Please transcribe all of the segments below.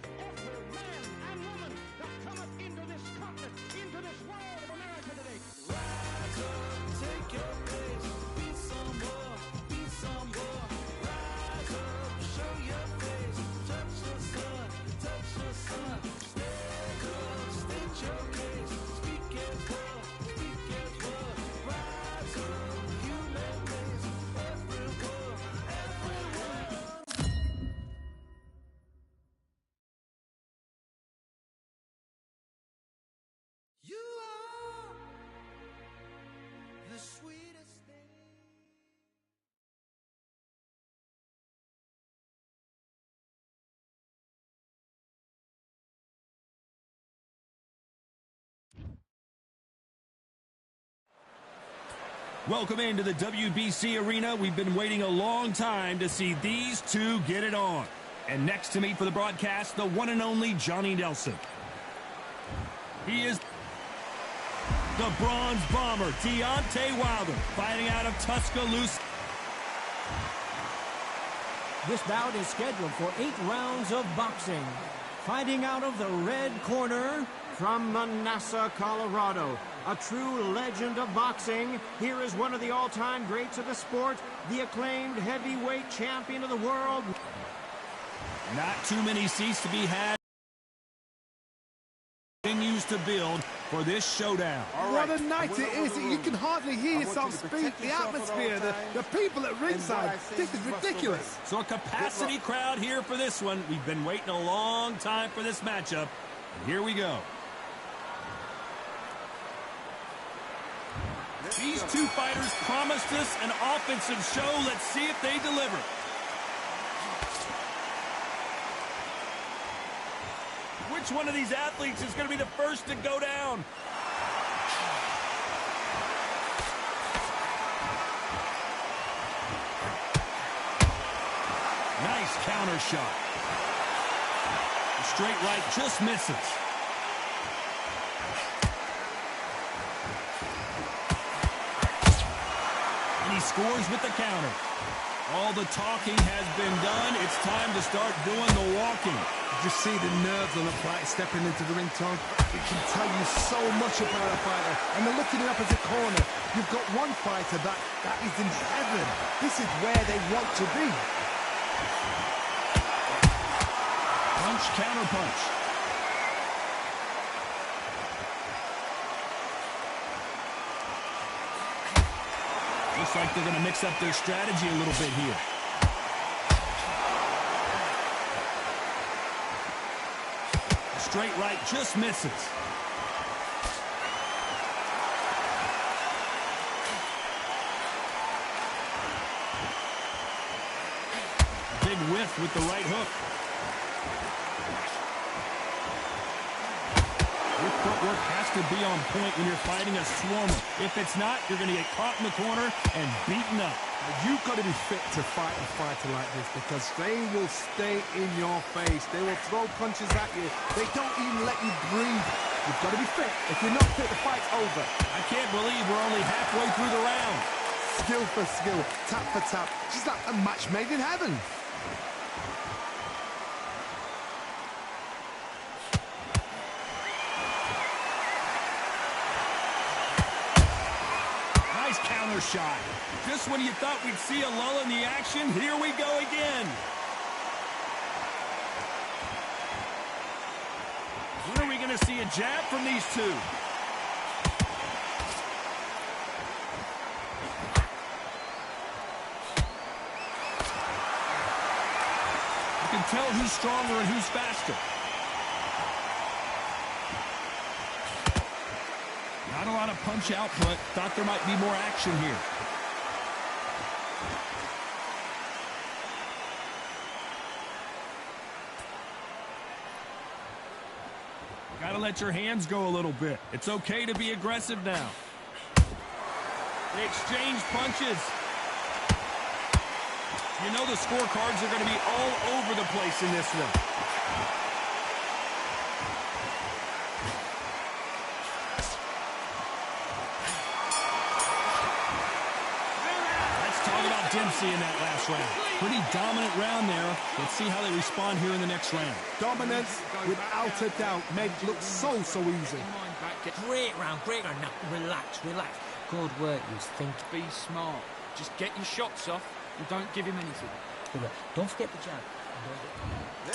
every man and woman that cometh into this continent, into this world of America today. Rise up, take your place, be some more, be some more. Rise up, show your face, touch the sun, touch the sun. Stand up, state your case, speak as well, speak as well. Rise up, human race, everyone, everyone. You are the sweetest thing. Welcome into the WBC arena. We've been waiting a long time to see these two get it on. And next to me for the broadcast, the one and only Johnny Nelson. He is the Bronze Bomber, Deontay Wilder, fighting out of Tuscaloosa. This bout is scheduled for 8 rounds of boxing. Fighting out of the red corner, from Manassas, Colorado, a true legend of boxing, here is one of the all-time greats of the sport, the acclaimed heavyweight champion of the world. Not too many seats to be had. Continues to build for this showdown. What a night it is. You can hardly hear yourself speak. The atmosphere, the people at ringside. This is ridiculous. So a capacity crowd here for this one. We've been waiting a long time for this matchup. And here we go. These two fighters promised us an offensive show. Let's see if they deliver. Which one of these athletes is going to be the first to go down? Nice counter shot. The straight right just misses. And he scores with the counter. All the talking has been done. It's time to start doing the walking. Just see the nerves on the fight stepping into the ring, Tom. It can tell you so much about a fighter. And they're looking in opposite corner. You've got one fighter that is in heaven. This is where they want to be. Punch, counter punch. Looks like they're going to mix up their strategy a little bit here. Straight right just misses. Big whiff with the right hook. Your footwork has to be on point when you're fighting a swarmer. If it's not, you're going to get caught in the corner and beaten up. You've got to be fit to fight a fighter like this because they will stay in your face. They will throw punches at you. They don't even let you breathe. You've got to be fit. If you're not fit, the fight's over. I can't believe we're only halfway through the round. Skill for skill, tap for tap. Just like a match made in heaven. Nice counter shot. Just when you thought we'd see a lull in the action, here we go again. When are we going to see a jab from these two? You can tell who's stronger and who's faster. Not a lot of punch output. Thought there might be more action here. Got to let your hands go a little bit. It's okay to be aggressive now. They exchange punches. You know the scorecards are going to be all over the place in this one. Let's talk about Dempsey in that last round. Pretty dominant round there. Let's see how they respond here in the next round. Dominance, without a doubt, made it look so easy. Great round, great round. Now, relax. Good work, you think. Be smart. Just get your shots off and don't give him anything. Good work. Don't forget the jab.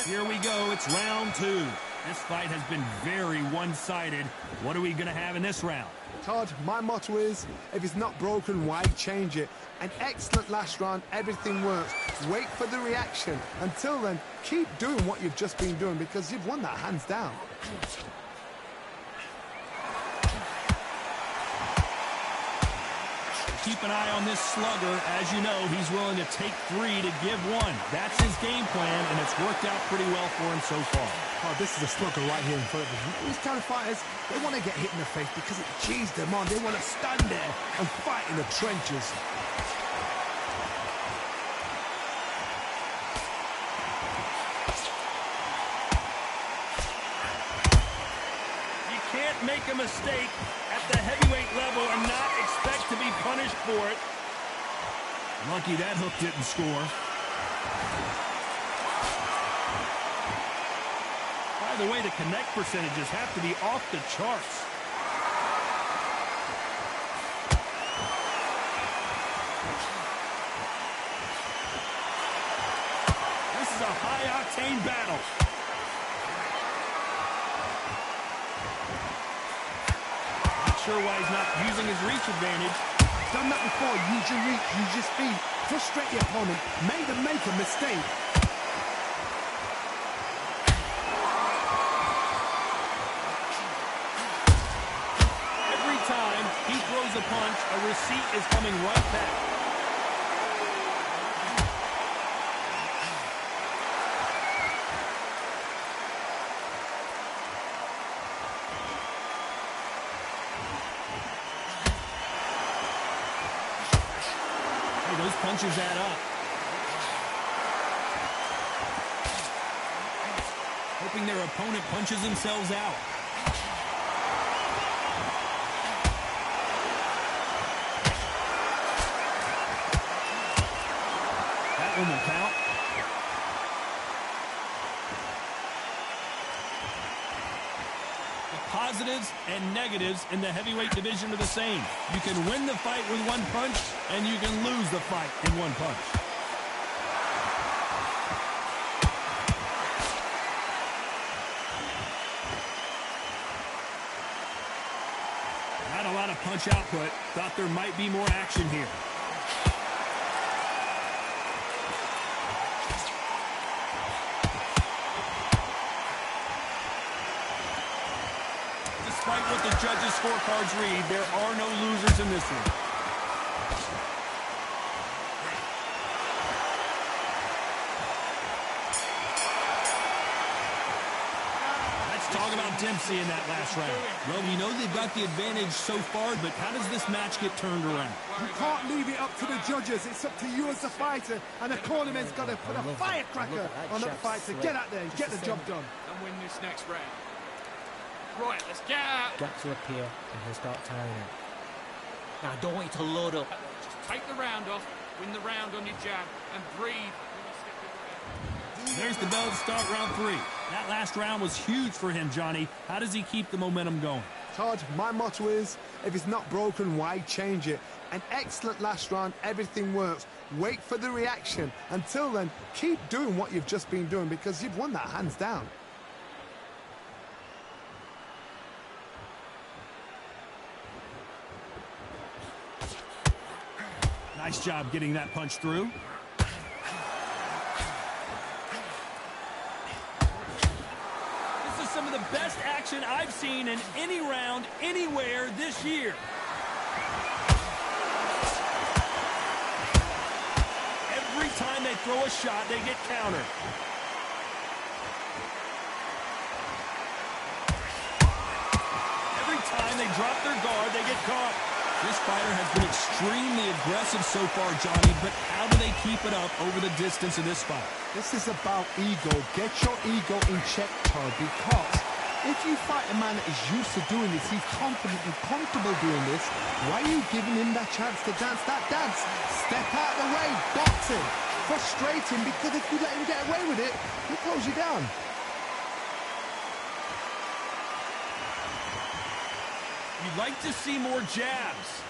Here we go. It's round 2. This fight has been very one-sided. What are we going to have in this round? Todd, my motto is, if it's not broken, why change it? An excellent last round, everything works. Wait for the reaction. Until then, keep doing what you've just been doing because you've won that hands down. Keep an eye on this slugger. As you know, he's willing to take 3 to give 1. That's his game plan, and it's worked out pretty well for him so far. Oh, this is a slugger right here in front of us. These kind of fighters, they want to get hit in the face because it cheers them on. They want to stand there and fight in the trenches. You can't make a mistake at the heavyweight level and not expect to be punished for it. Lucky that hook didn't score. By the way, the connect percentages have to be off the charts. This is a high-octane battle. Not sure why he's not using his reach advantage. Done that before. Use your reach, use your speed. Frustrate your opponent. Make them make a mistake. Every time he throws a punch, a receipt is coming right back. Those punches add up. Hoping their opponent punches themselves out. That one will count. Positives and negatives in the heavyweight division are the same. You can win the fight with one punch, and you can lose the fight in one punch. Not a lot of punch output. Thought there might be more action here. Despite what the judges' scorecards read, there are no losers in this one. Let's talk about Dempsey in that last round. Well, we know they've got the advantage so far, but how does this match get turned around? You can't leave it up to the judges. It's up to you as the fighter, and the cornerman's got to put a firecracker on that fight to get out there and get the job done. And win this next round. Right, let's get out. Gaps will appear and he'll start tiring out. Now, I don't want you to load up. Just take the round off, win the round on your jab, and breathe. There's the bell to start round 3. That last round was huge for him, Johnny. How does he keep the momentum going? Todd, my motto is, if it's not broken, why change it? An excellent last round, everything works. Wait for the reaction. Until then, keep doing what you've just been doing because you've won that hands down. Nice job getting that punch through. This is some of the best action I've seen in any round, anywhere this year. Every time they throw a shot, they get countered. Every time they drop their guard, they get caught. This fighter has been extremely aggressive so far, Johnny, but how do they keep it up over the distance of this fight? This is about ego. Get your ego in check, Todd, because if you fight a man that is used to doing this, he's confident and comfortable doing this, why are you giving him that chance to dance that dance? Step out of the way, boxing. frustrating because if you let him get away with it, he'll close you down. You'd like to see more jabs.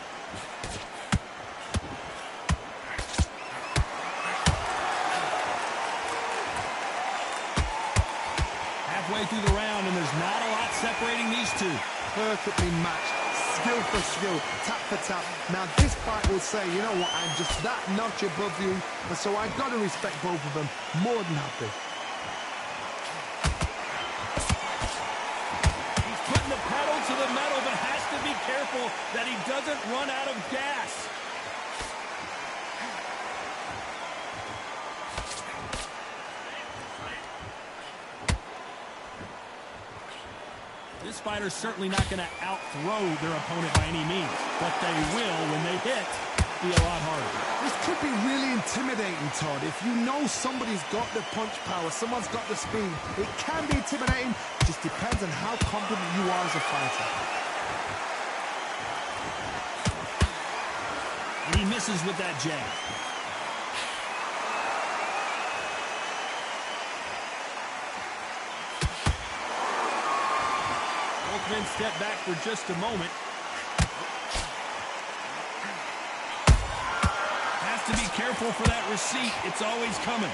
Halfway through the round, and there's not a lot separating these two. Perfectly matched, skill for skill, tap for tap. Now this fight will say, you know what, I'm just that notch above you, and so I've got to respect both of them. More than happy. He's putting the pedal to the metal, but has to be careful that he doesn't run out of gas. This fighter's certainly not going to out-throw their opponent by any means, but they will, when they hit, be a lot harder. This could be really intimidating, Todd. If you know somebody's got the punch power, someone's got the speed, it can be intimidating. It just depends on how confident you are as a fighter. And he misses with that jab. Both men step back for just a moment. Has to be careful for that receipt. It's always coming.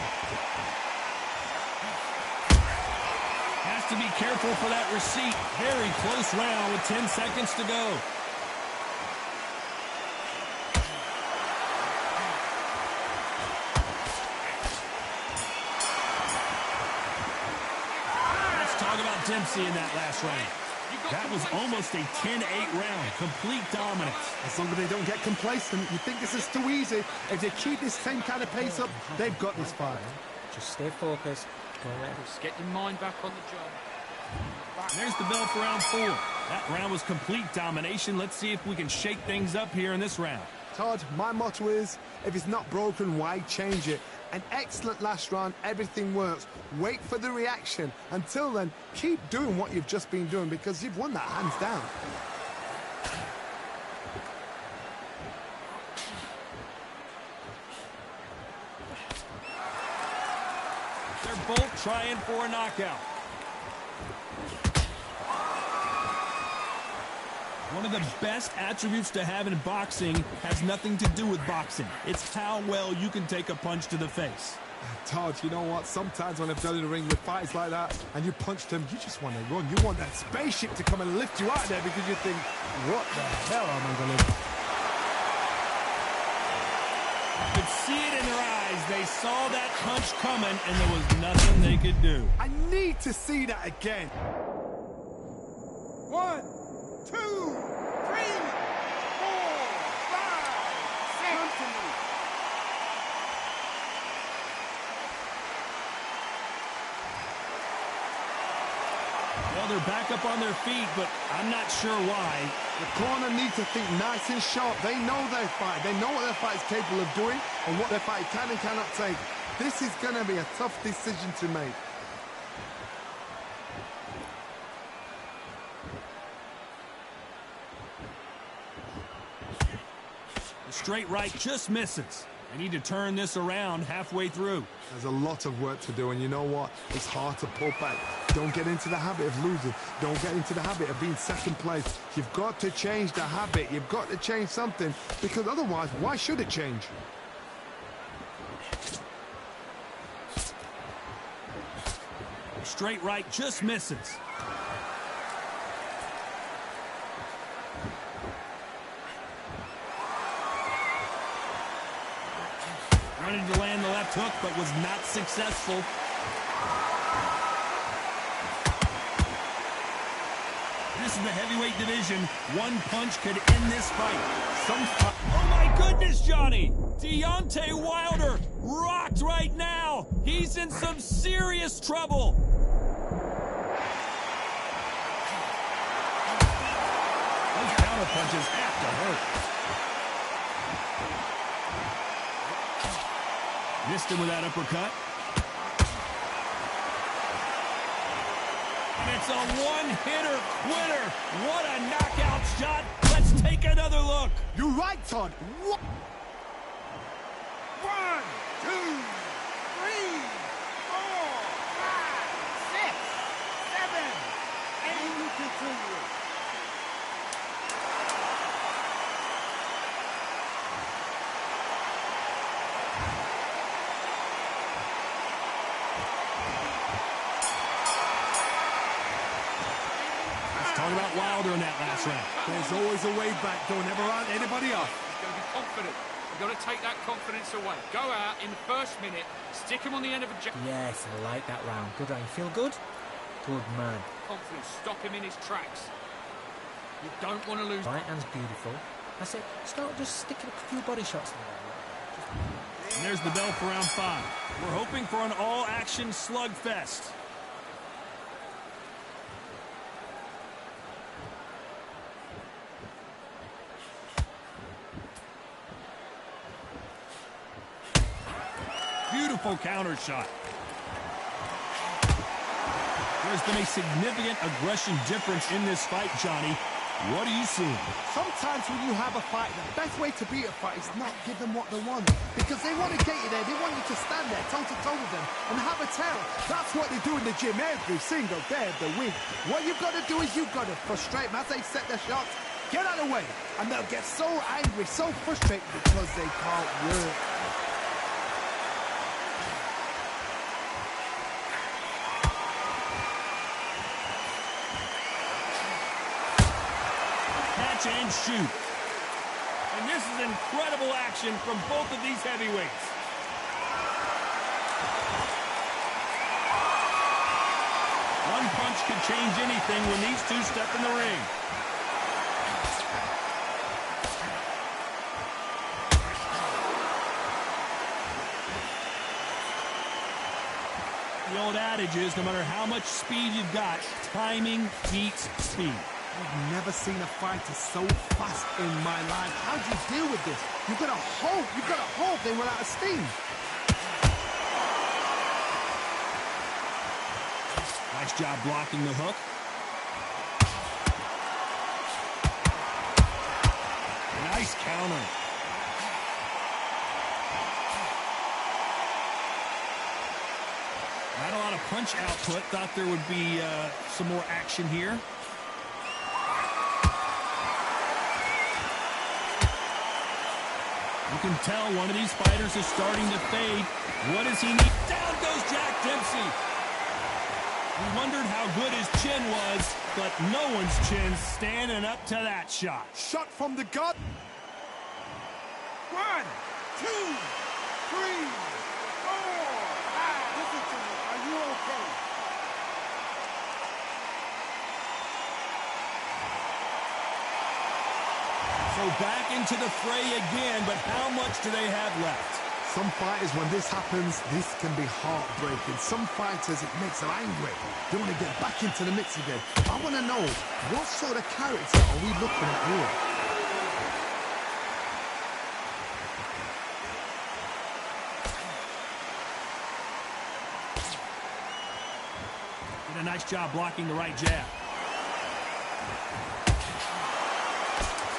Has to be careful for that receipt. Very close round with 10 seconds to go. Let's talk about Dempsey in that last round. That was almost a 10-8 round. Complete dominance. As long as they don't get complacent, you think this is too easy. If they keep this same kind of pace up, they've got this fight. Just stay focused. Just get your mind back on the job. And there's the bell for round 4. That round was complete domination. Let's see if we can shake things up here in this round. Todd, my motto is, if it's not broken, why change it? An excellent last round, everything works. Wait for the reaction. Until then, keep doing what you've just been doing because you've won that hands down. They're both trying for a knockout. One of the best attributes to have in boxing has nothing to do with boxing. It's how well you can take a punch to the face. Todd, you know what? Sometimes when I've done in the ring with fights like that and you punch them, you just want to run. You want that spaceship to come and lift you out there because you think, what the hell am I going to do? You could see it in their eyes. They saw that punch coming and there was nothing they could do. I need to see that again. 1, 2, 3, 4, 5, 6. Well, they're back up on their feet, but I'm not sure why. The corner needs to think nice and sharp. They know their fight. They know what their fight is capable of doing and what their fight can and cannot take. This is going to be a tough decision to make. The straight right just misses. They need to turn this around halfway through. There's a lot of work to do, and you know what? It's hard to pull back. Don't get into the habit of losing. Don't get into the habit of being second place. You've got to change the habit. You've got to change something, because otherwise, why should it change? Straight right just misses. Running to land the left hook, but was not successful. This is the heavyweight division. One punch could end this fight. Oh my goodness, Johnny! Deontay Wilder rocked right now. He's in some serious trouble. Those counter punches have to hurt. Missed him with that uppercut. And it's a one-hitter quitter. What a knockout shot. Let's take another look. You're right, Todd. 1, 2, Talk about Wilder in that last round. There's always a way back. Don't ever round anybody off. He's going to be confident. You've got to take that confidence away. Go out in the first minute, stick him on the end of a jab. Yes, I like that round. Good round. Feel good? Good man. Confidence, stop him in his tracks. You don't want to lose. Right hand's beautiful. I said, start just sticking a few body shots there. And there's the bell for round 5. We're hoping for an all-action slugfest. Beautiful counter shot. There's been a significant aggression difference in this fight, Johnny. What are you seeing? Sometimes when you have a fight, the best way to beat a fight is not give them what they want. Because they want to get you there. They want you to stand there toe-to-toe with them and have a tell. That's what they do in the gym every single day of the week. What you've got to do is you've got to frustrate them as they set their shots. Get out of the way. And they'll get so angry, so frustrated because they can't work. And shoot. And this is incredible action from both of these heavyweights. One punch could change anything when these two step in the ring. The old adage is no matter how much speed you've got, timing beats speed. I've never seen a fighter so fast in my life. How do you deal with this? You've got to hope they run out of steam. Nice job blocking the hook. Nice counter. Not a lot of punch output. Thought there would be some more action here. You can tell one of these fighters is starting to fade. What does he need? Down goes Jack Dempsey. We wondered how good his chin was, but no one's chin standing up to that shot. Shot from the gut. 1, 2, 3, 4, 5. Listen to me. Are you okay? So back into the fray again, but how much do they have left? Some fighters, when this happens, this can be heartbreaking. Some fighters, it makes them angry. They want to get back into the mix again. I want to know, what sort of character are we looking at here? Did a nice job blocking the right jab.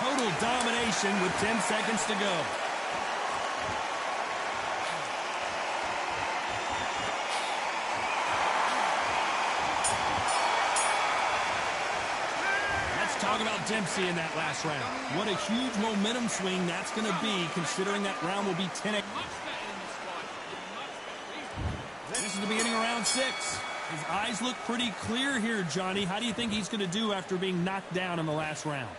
Total domination with 10 seconds to go. Let's talk about Dempsey in that last round. What a huge momentum swing that's going to be, considering that round will be 10. This is the beginning of round 6. His eyes look pretty clear here, Johnny. How do you think he's going to do after being knocked down in the last round?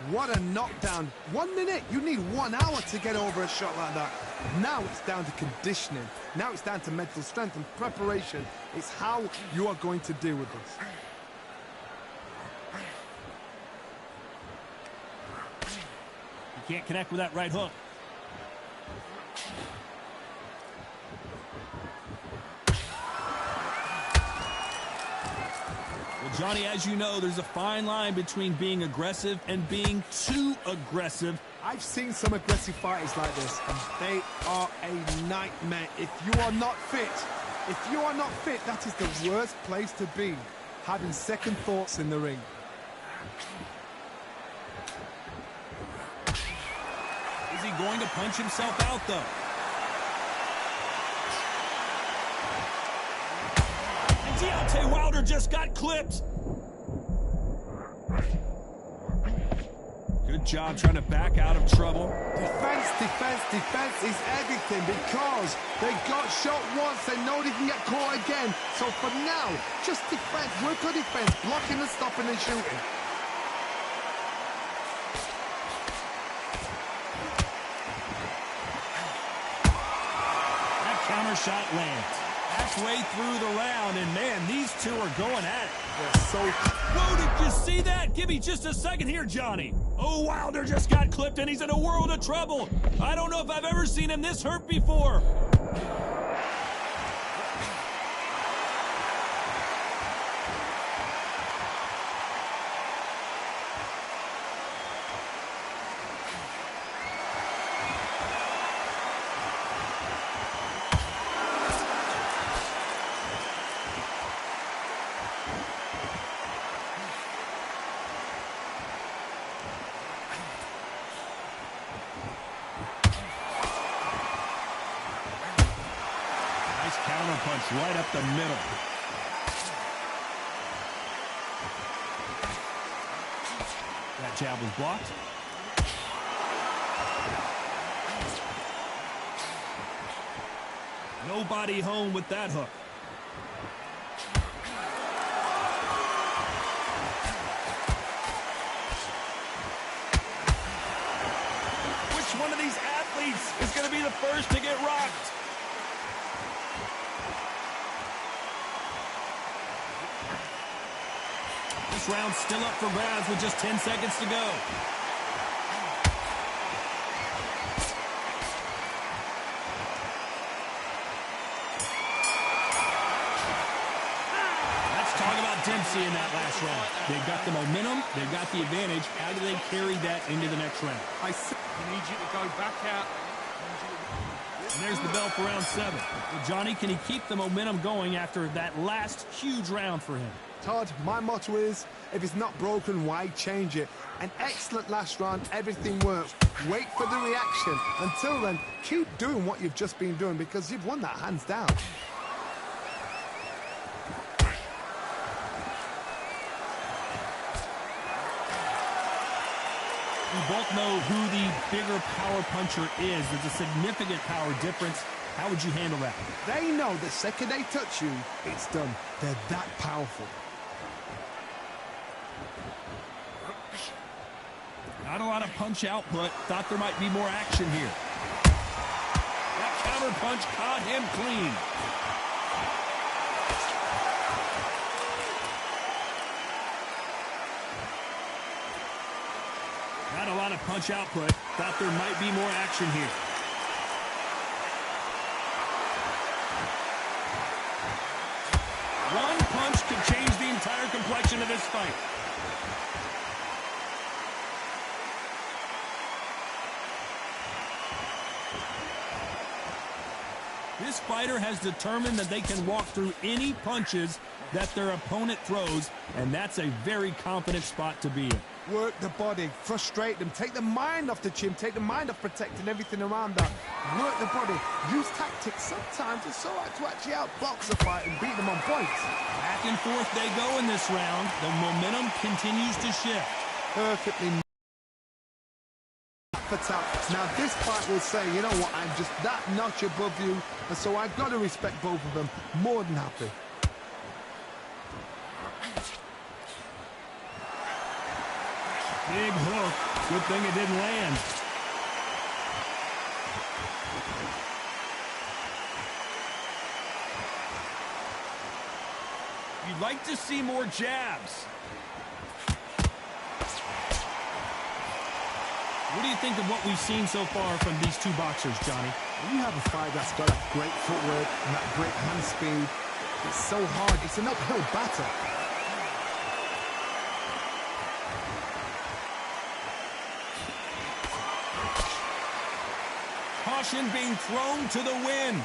What a knockdown. 1 minute. You need 1 hour to get over a shot like that. Now it's down to conditioning. Now it's down to mental strength and preparation. It's how you are going to deal with this. He can't connect with that right hook. Johnny, as you know, there's a fine line between being aggressive and being too aggressive. I've seen some aggressive fighters like this, and they are a nightmare. If you are not fit, that is the worst place to be, having second thoughts in the ring. Is he going to punch himself out, though? And Deontay Wilder just got clipped. Good job trying to back out of trouble. Defense is everything, because they got shot once, they know they can get caught again. So for now, just defense, work on defense, blocking and stopping and shooting. shot lands. Halfway through the round, and man, these two are going at it. Whoa, did you see that? Give me just a second here, Johnny. Oh, Wilder just got clipped, and he's in a world of trouble. I don't know if I've ever seen him this hurt before. Counterpunch right up the middle. That jab was blocked. Nobody home with that hook. Which one of these athletes is going to be the first to get rocked? This round's still up for grabs with just 10 seconds to go. Let's talk about Dempsey in that last round. They've got the momentum, they've got the advantage. How do they carry that into the next round? I need you to go back out. And there's the bell for round 7. Well, Johnny, can he keep the momentum going after that last huge round for him? Todd, my motto is, if it's not broken, why change it? An excellent last round, everything works. Wait for the reaction. Until then, keep doing what you've just been doing because you've won that hands down. We both know who the bigger power puncher is. There's a significant power difference. How would you handle that? They know the second they touch you, it's done. They're that powerful. Not a lot of punch output. Thought there might be more action here. That counter punch caught him clean. Not a lot of punch output. Thought there might be more action here. One punch could change the entire complexion of this fight. This fighter has determined that they can walk through any punches that their opponent throws, and that's a very confident spot to be in. Work the body, frustrate them, take the mind off the chin, take the mind off protecting everything around that. Work the body, use tactics. Sometimes it's so hard to actually outbox a fight and beat them on points. Back and forth they go in this round. The momentum continues to shift. Perfectly. Now this fight will say, you know what, I'm just that notch above you, and so I've got to respect both of them. More than happy. Big hook. Good thing it didn't land. You'd like to see more jabs. What do you think of what we've seen so far from these two boxers, Johnny? When you have a fight that's got that great footwork and that great hand speed, it's so hard. It's an uphill battle. Caution being thrown to the wind.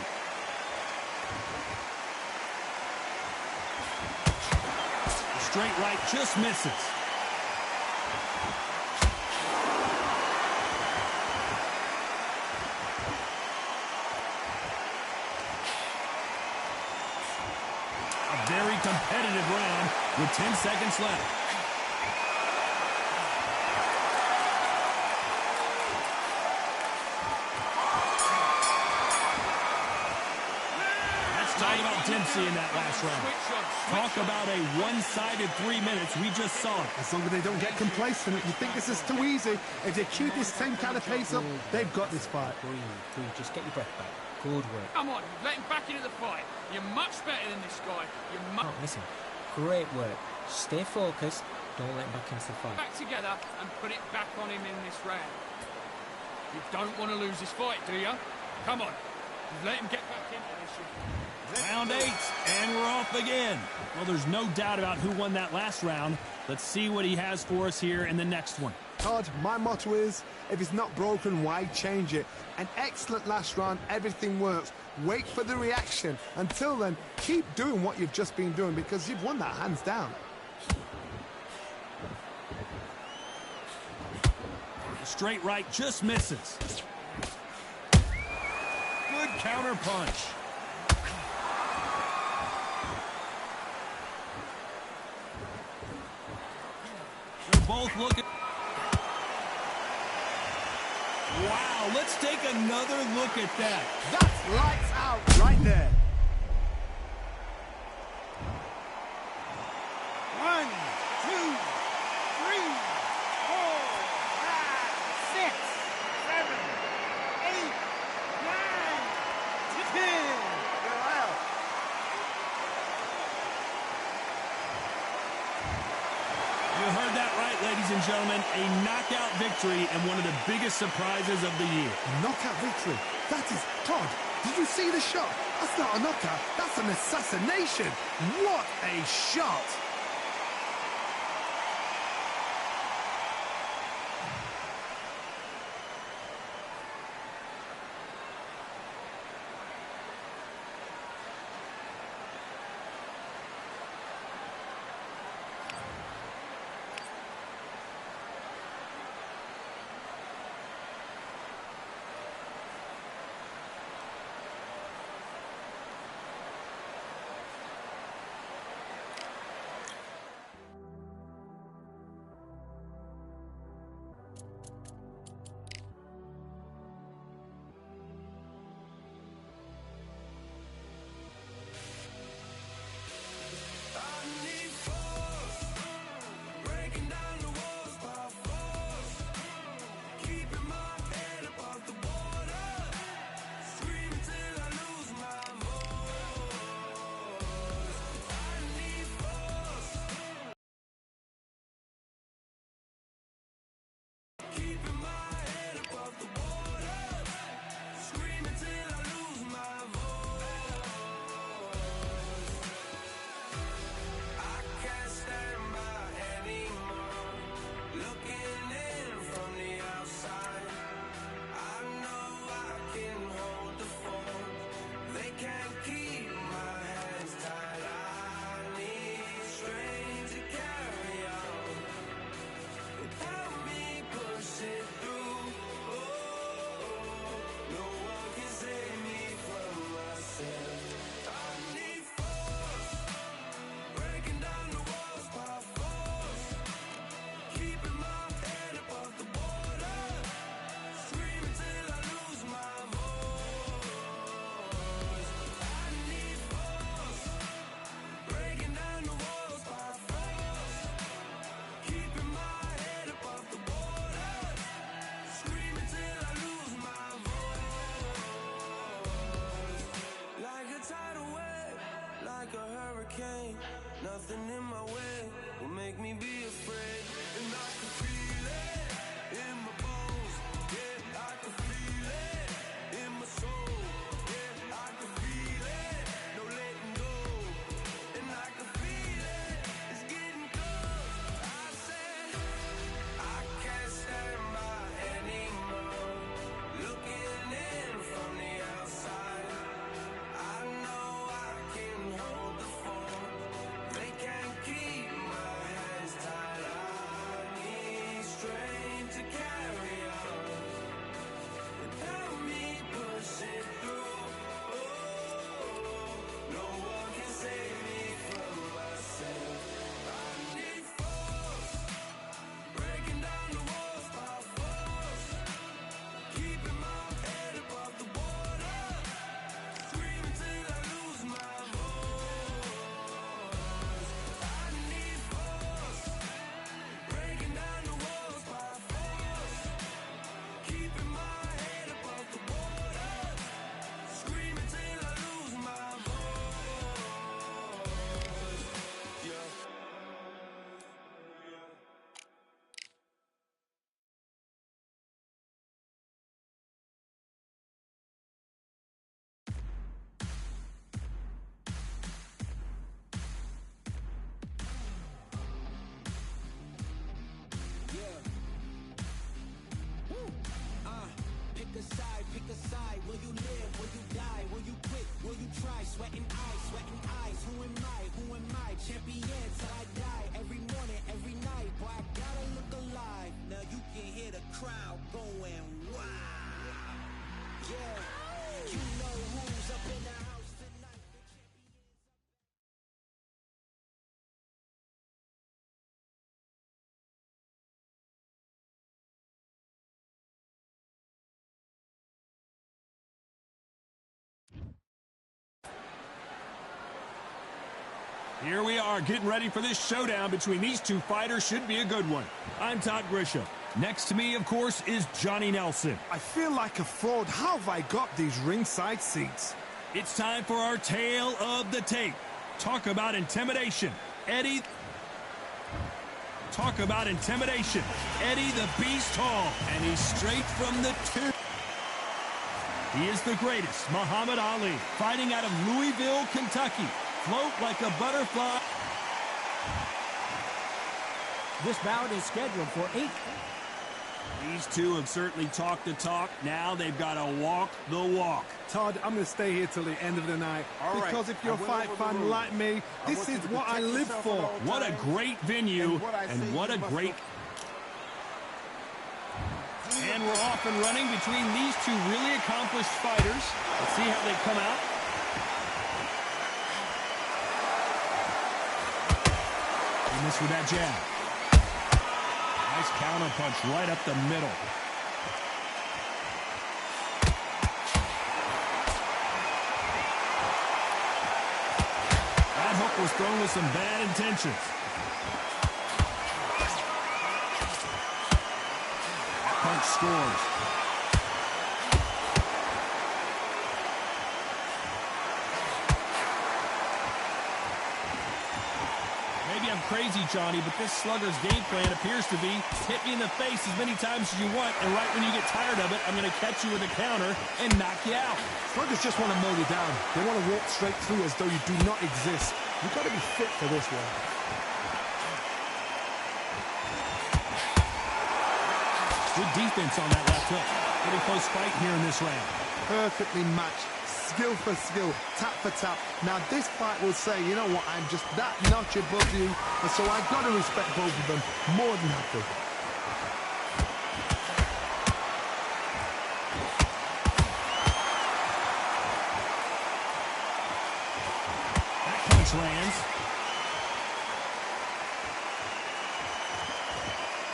The straight right just misses. A very competitive round with 10 seconds left. Talk about Dempsey in that last round. Talk about a one-sided 3 minutes. We just saw it. As long as they don't get complacent, you think this is too easy. If they keep this same kind of pace up, they've got this fight. Breathe. Just get your breath back. Good work. Come on, you've let him back into the fight. You're much better than this guy. Oh, listen. Great work. Stay focused. Don't let him back into the fight. Back together and put it back on him in this round. You don't want to lose this fight, do you? Come on. You've let him get back into this. Round 8, and we're off again. Well, there's no doubt about who won that last round. Let's see what he has for us here in the next one. Todd, my motto is, if it's not broken, why change it? An excellent last round, everything works. Wait for the reaction. Until then, keep doing what you've just been doing because you've won that hands down. The straight right just misses. Good counter punch. They're both looking. Wow, let's take another look at that. That's lights out right there. 1, 2, 3, 4, 5, 6, 7, 8, 9, 10. You heard that right, ladies and gentlemen. A knockout victory and one of the biggest surprises of the year. A knockout victory. That is, Todd, did you see the shot? That's not a knockout. That's an assassination. What a shot. Nothing in my way will make me be afraid. And I can feel it in my bones. Yeah, I can feel it in my soul. Yeah, I can feel it, no letting go. And I can feel it, it's getting close. I said, I can't stand by anymore. Looking in from the outside, I know I can hold the phone. They can't keep my hands tied. Here we are getting ready for this showdown between these two fighters. Should be a good one. I'm Todd Grisham. Next to me, of course, is Johnny Nelson. I feel like a fraud. How have I got these ringside seats? It's time for our tale of the tape. Talk about intimidation. Eddie. Talk about intimidation. Eddie the Beast Hall. And he's straight from the tube. He is the greatest, Muhammad Ali, fighting out of Louisville, Kentucky. Float like a butterfly. This bout is scheduled for 8. These two have certainly talked the talk. Now they've got to walk the walk. Todd, I'm going to stay here till the end of the night. Because if you're a fight fan like me, this is what I live for. What a great venue, and what a great... And we're off and running between these two really accomplished fighters. Let's see how they come out. He missed with that jab. Nice counter punch right up the middle. That hook was thrown with some bad intentions. That punch scores. Maybe I'm crazy, Johnny, but this slugger's game plan appears to be hit me in the face as many times as you want, and right when you get tired of it, I'm going to catch you with a counter and knock you out. Sluggers just want to mow you down. They want to walk straight through as though you do not exist. You've got to be fit for this one. Good defense on that left hook. Pretty close fight here in this round. Perfectly matched. Skill for skill, tap for tap. Now this fight will say, you know what, I'm just that notch above you, and so I've got to respect both of them more than happy. That punch lands.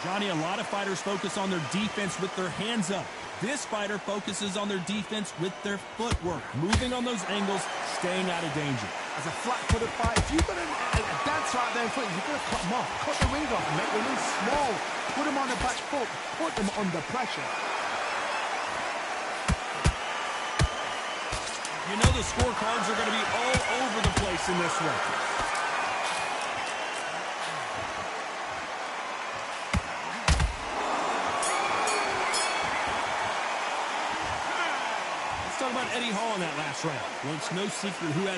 Johnny, a lot of fighters focus on their defense with their hands up. This fighter focuses on their defense with their footwork, moving on those angles, staying out of danger. As a flat-footed fight, if you've got a dancer out there in front, you've got to cut them off. Cut the ring off and make them move small. Put them on the back foot. Put them under pressure. You know the scorecards are going to be all over the place in this one. Let's talk about Eddie Hall in that last round. Well, it's no secret who has